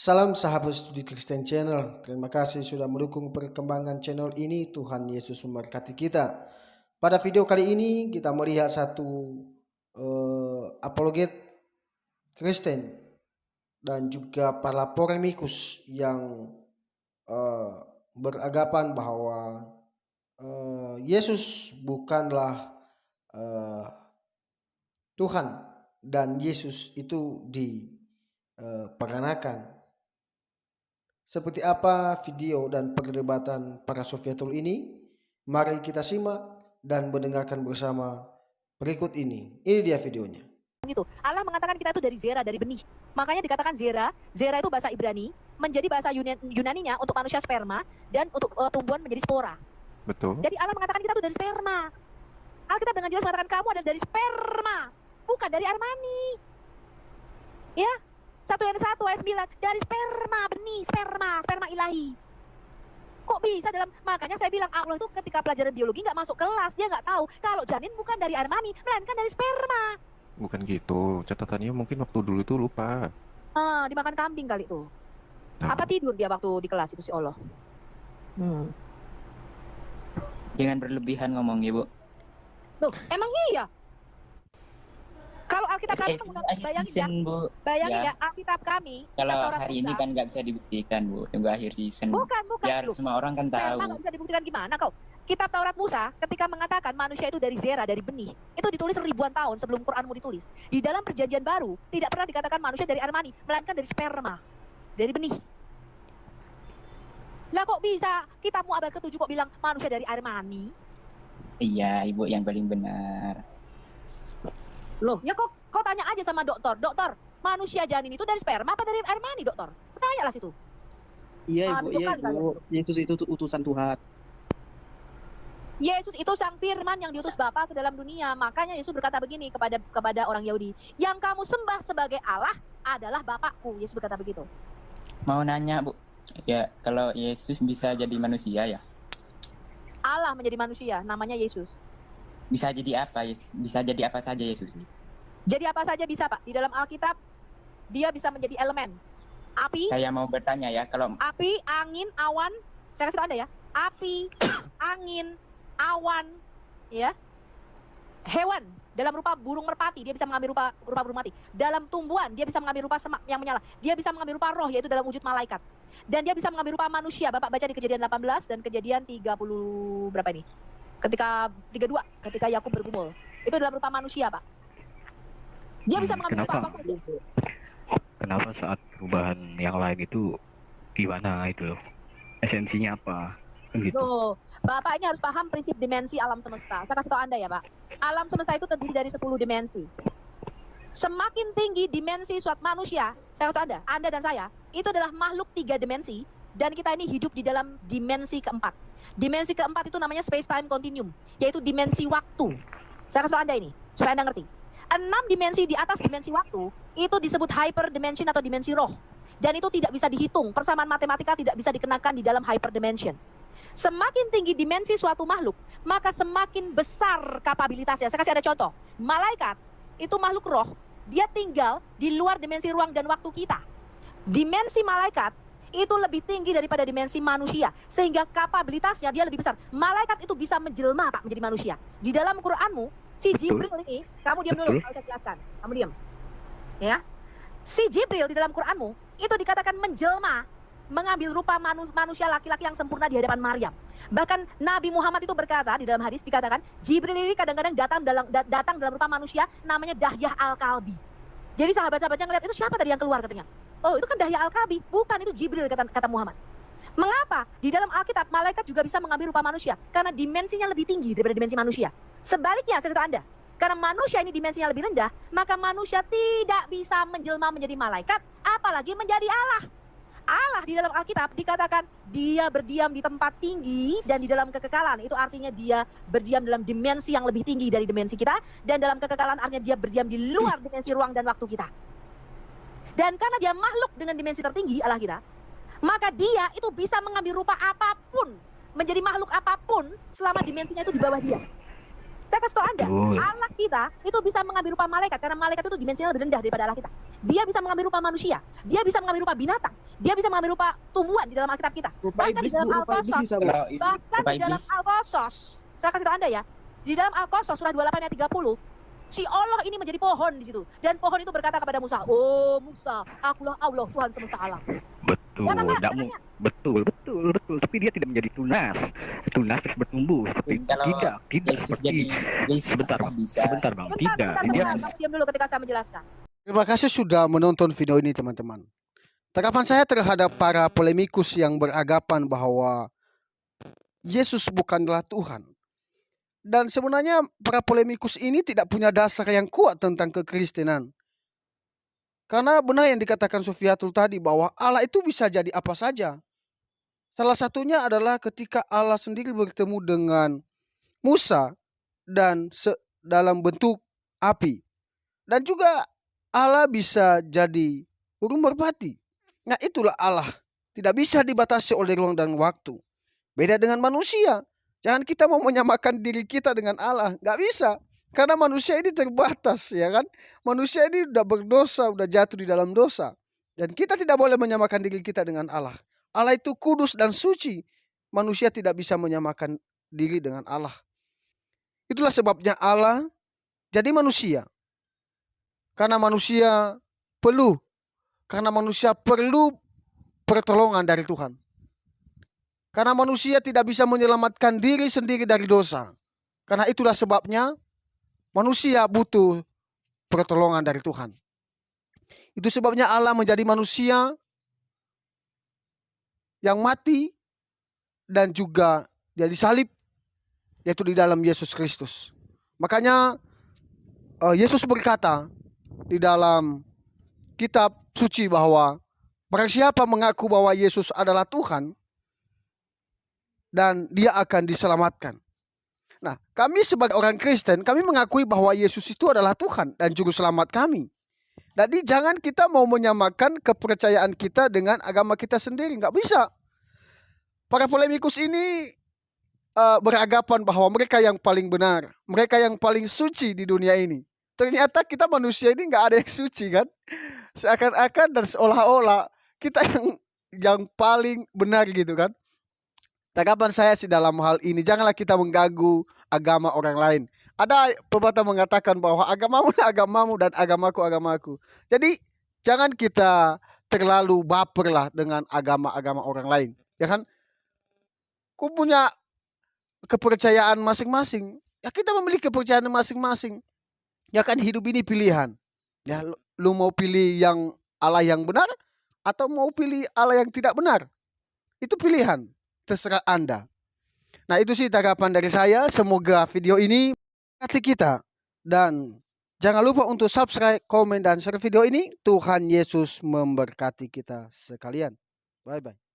Salam sahabat studi Kristen Channel. Terima kasih sudah mendukung perkembangan channel ini. Tuhan Yesus memberkati kita. Pada video kali ini kita melihat satu apologet Kristen dan juga para polemikus yang beranggapan bahwa Yesus bukanlah Tuhan dan Yesus itu diperanakan. Seperti apa video dan perdebatan para Sofiatul ini? Mari kita simak dan mendengarkan bersama berikut ini. Ini dia videonya. Gitu. Allah mengatakan kita itu dari zera, dari benih. Makanya dikatakan zera. Zera itu bahasa Ibrani, menjadi bahasa Yunaninya untuk manusia sperma dan untuk tumbuhan menjadi spora. Betul. Jadi Allah mengatakan kita itu dari sperma. Alkitab dengan jelas mengatakan kamu adalah dari sperma, bukan dari Armani. Ya. 1 Yohanes 1 ayat 9, dari sperma, benih, sperma ilahi. Kok bisa makanya saya bilang Allah itu ketika pelajaran biologi nggak masuk kelas, dia nggak tahu kalau janin bukan dari Armani, melainkan dari sperma. Bukan gitu, catatannya mungkin waktu dulu itu lupa. Dimakan kambing kali tuh. Nah. Apa tidur dia waktu di kelas itu si Allah? Jangan berlebihan ngomong ya, Bu. Tuh, emang iya? Kalau Alkitab kami bayangin ya Alkitab kami. Kalau hari ini kan nggak bisa dibuktikan, Bu. Tunggu akhir season. Bukan. Biar semua orang kan tahu. Nggak bisa dibuktikan gimana kau? Kitab Taurat Musa ketika mengatakan manusia itu dari zera, dari benih, itu ditulis ribuan tahun sebelum Quranmu ditulis. Di dalam Perjanjian Baru tidak pernah dikatakan manusia dari Armani, melainkan dari sperma, dari benih. Lah kok bisa kitabmu abad ke-7 kok bilang manusia dari Armani? Iya, Ibu yang paling benar. Loh, ya kok tanya aja sama dokter. Dokter, manusia janin itu dari sperma apa dari Armani, dokter? Tanyalah situ. Iya, Ibu. Yesus itu utusan Tuhan. Yesus itu sang firman yang diutus Bapa ke dalam dunia. Makanya Yesus berkata begini kepada orang Yahudi, yang kamu sembah sebagai Allah adalah Bapakku. Yesus berkata begitu. Mau nanya, Bu. Ya, kalau Yesus bisa jadi manusia ya? Allah menjadi manusia, namanya Yesus. Bisa jadi apa? Bisa jadi apa saja Yesus? Jadi apa saja bisa, Pak. Di dalam Alkitab, dia bisa menjadi elemen. Api. Saya mau bertanya ya, kalau api, angin, awan. Saya kasih tahu Anda ya. Api, angin, awan, ya. Hewan dalam rupa burung merpati, dia bisa mengambil rupa burung merpati. Dalam tumbuhan, dia bisa mengambil rupa semak yang menyala. Dia bisa mengambil rupa roh, yaitu dalam wujud malaikat. Dan dia bisa mengambil rupa manusia. Bapak baca di Kejadian 18 dan Kejadian 30 berapa ini? Ketika 32, ketika Yakub bergumul. Itu dalam rupa manusia, Pak. Dia bisa mengambil rupa apa saja. Kenapa saat perubahan yang lain itu gimana itu loh? Esensinya apa? Gitu. Loh, Bapak ini harus paham prinsip dimensi alam semesta. Saya kasih tahu Anda ya, Pak. Alam semesta itu terdiri dari 10 dimensi. Semakin tinggi dimensi suatu manusia, saya kasih tahu Anda dan saya, itu adalah makhluk 3 dimensi, dan kita ini hidup di dalam dimensi keempat. Dimensi keempat itu namanya space time continuum, yaitu dimensi waktu. Saya kasih tahu Anda ini, supaya Anda ngerti. 6 dimensi di atas dimensi waktu, itu disebut hyperdimension atau dimensi roh. Dan itu tidak bisa dihitung, persamaan matematika tidak bisa dikenakan di dalam hyperdimension. Semakin tinggi dimensi suatu makhluk, maka semakin besar kapabilitasnya. Saya kasih ada contoh. Malaikat, itu makhluk roh, dia tinggal di luar dimensi ruang dan waktu kita. Dimensi malaikat itu lebih tinggi daripada dimensi manusia, sehingga kapabilitasnya dia lebih besar. Malaikat itu bisa menjelma, Pak, menjadi manusia. Di dalam Quranmu, si Jibril ini, kamu diam dulu, kalau saya jelaskan. Kamu diam. Ya. Si Jibril di dalam Quranmu, itu dikatakan menjelma, mengambil rupa manusia laki-laki yang sempurna di hadapan Maryam. Bahkan Nabi Muhammad itu berkata, di dalam hadis dikatakan, Jibril ini kadang-kadang datang dalam rupa manusia, namanya Dahyah Al-Kalbi. Jadi sahabat-sahabatnya ngeliat, itu siapa tadi yang keluar katanya? Oh, itu kan Dahyah Al-Kalbi, bukan, itu Jibril kata Muhammad. Mengapa? Di dalam Alkitab, malaikat juga bisa mengambil rupa manusia, karena dimensinya lebih tinggi daripada dimensi manusia. Sebaliknya, cerita Anda, karena manusia ini dimensinya lebih rendah, maka manusia tidak bisa menjelma menjadi malaikat, apalagi menjadi Allah. Allah di dalam Alkitab dikatakan dia berdiam di tempat tinggi dan di dalam kekekalan. Itu artinya dia berdiam dalam dimensi yang lebih tinggi dari dimensi kita. Dan dalam kekekalan artinya dia berdiam di luar dimensi ruang dan waktu kita. Dan karena dia makhluk dengan dimensi tertinggi Allah kita, maka dia itu bisa mengambil rupa apapun, menjadi makhluk apapun selama dimensinya itu di bawah dia. Saya kasih tahu Anda, Allah kita itu bisa mengambil rupa malaikat, karena malaikat itu dimensinya lebih rendah daripada Allah kita. Dia bisa mengambil rupa manusia, dia bisa mengambil rupa binatang, dia bisa mengambil rupa tumbuhan di dalam Alkitab kita. Rupa Bahkan di iblis, dalam Bu, rupa iblis Al-Qasas, bisa, Bu. Kalau bahkan rupa di dalam iblis, Al-Qasas, saya kasih tahu Anda ya, di dalam Al-Qasas surah 28 ayat 30, si Allah ini menjadi pohon di situ, dan pohon itu berkata kepada Musa, "Oh Musa, akulah Allah Tuhan semesta alam." Betul, Ya, Bapak, tidak katanya. betul, betul, betul. Tapi dia tidak menjadi tunas. Tunas terus bertumbuh. Seperti kalau tidak Yesus seperti jadi iblis, sebentar, apakah bisa? sebentar bang, Sebentar, tidak. sebentar, Dia sebentar. Kamu diam dulu ketika saya menjelaskan. Terima kasih sudah menonton video ini teman-teman. Tanggapan saya terhadap para polemikus yang beranggapan bahwa Yesus bukanlah Tuhan. Dan sebenarnya para polemikus ini tidak punya dasar yang kuat tentang kekristenan. Karena benar yang dikatakan Sufiatul tadi bahwa Allah itu bisa jadi apa saja. Salah satunya adalah ketika Allah sendiri bertemu dengan Musa dan dalam bentuk api. Dan juga Allah bisa jadi burung merpati. Nah itulah Allah. Tidak bisa dibatasi oleh ruang dan waktu. Beda dengan manusia. Jangan kita mau menyamakan diri kita dengan Allah. Nggak bisa. Karena manusia ini terbatas, ya kan? Manusia ini udah berdosa, udah jatuh di dalam dosa. Dan kita tidak boleh menyamakan diri kita dengan Allah. Allah itu kudus dan suci. Manusia tidak bisa menyamakan diri dengan Allah. Itulah sebabnya Allah jadi manusia. Karena manusia perlu pertolongan dari Tuhan. Karena manusia tidak bisa menyelamatkan diri sendiri dari dosa. Karena itulah sebabnya manusia butuh pertolongan dari Tuhan. Itu sebabnya Allah menjadi manusia yang mati dan juga dia disalib, yaitu di dalam Yesus Kristus. Makanya Yesus berkata di dalam kitab suci bahwa barang siapa mengaku bahwa Yesus adalah Tuhan, dan dia akan diselamatkan. Nah, kami sebagai orang Kristen, kami mengakui bahwa Yesus itu adalah Tuhan dan juru selamat kami. Jadi jangan kita mau menyamakan kepercayaan kita dengan agama kita sendiri. Nggak bisa. Para polemikus ini beranggapan bahwa mereka yang paling benar, mereka yang paling suci di dunia ini. Ternyata kita manusia ini nggak ada yang suci kan. Seakan-akan dan seolah-olah kita yang paling benar gitu kan. Tanggapan saya sih dalam hal ini, janganlah kita mengganggu agama orang lain. Ada pepatah mengatakan bahwa agamamu agamamu dan agamaku. Jadi jangan kita terlalu baperlah dengan agama-agama orang lain, ya kan? Ku punya kepercayaan masing-masing. Ya kita memiliki kepercayaan masing-masing. Ya kan hidup ini pilihan. Ya lu mau pilih yang Allah yang benar atau mau pilih Allah yang tidak benar? Itu pilihan. Terserah Anda. Nah itu sih tanggapan dari saya. Semoga video ini memberkati kita. Dan jangan lupa untuk subscribe, komen, dan share video ini. Tuhan Yesus memberkati kita sekalian. Bye-bye.